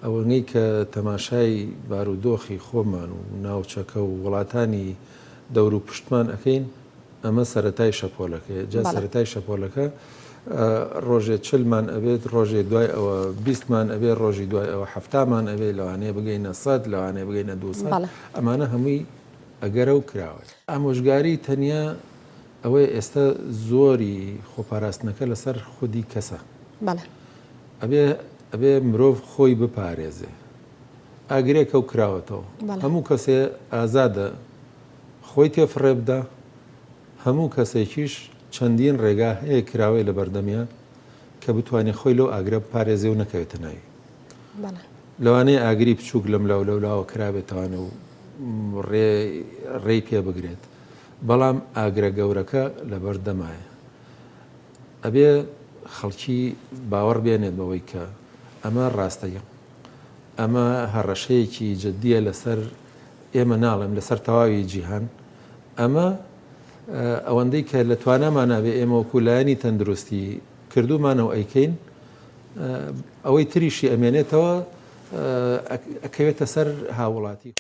ئەوەی کە تەماشای بارودۆخی خۆمان و ناوچەکە و وڵاتانی دەور و پشتمان ئەەکەین ئەمە سەرەتای شەپۆلەکەی جا سەرەتای شەپۆلەکە ڕۆژێ چلمان ئەبێت ڕۆژێ دوای ئەوە 20مان ئەبێت ڕۆژی دوای ئەوە هەفتامان ئەبێت لەوانەیە بگەینە 100 لەوانەیە بگەینە 200 ئەمانە هەمووی ئەگەرە و کراوە ئامۆژگاری تەنیا ئەوەی ئێستا زۆری خۆپاراستنەکە لەسەر خودی کەسە ئەبێ مرۆڤ خۆی بپارێزێ ئاگرێکە و کراوەتەوە هەموو کەسێ ئازادە خۆی تێفڕێ بدە هەموو کەسێکیش چەندین ڕێگا هەیە کراوەی لە بەردەمیان کە بتوانێت خۆی لەو ئاگرە پارێزێ و نەکەوێتە ناوی لەوانەیە ئاگری بچووک لەم لەولاوە کرابێتوانە و ڕێی پێ بگرێت بەڵام ئاگرە گەورەکە لە بەردەمایە ئەبێ خەڵکی باوەڕ بێنێت بەوەی کە ئەمە ڕاستەیە ئەمە هەڕەشەیەکی جددیە لەسەر ئێمە ناڵێم لەسەر تەواوی جیهان ئەمە ئەوەندەی کە لە توانامان نابێ ئێمە وەکولایانی تەندروستی کردومانەوە ئەیکەین ئەوەی تریشی ئەمێنێتەوە ئەکەوێتە سەر هاوڵاتی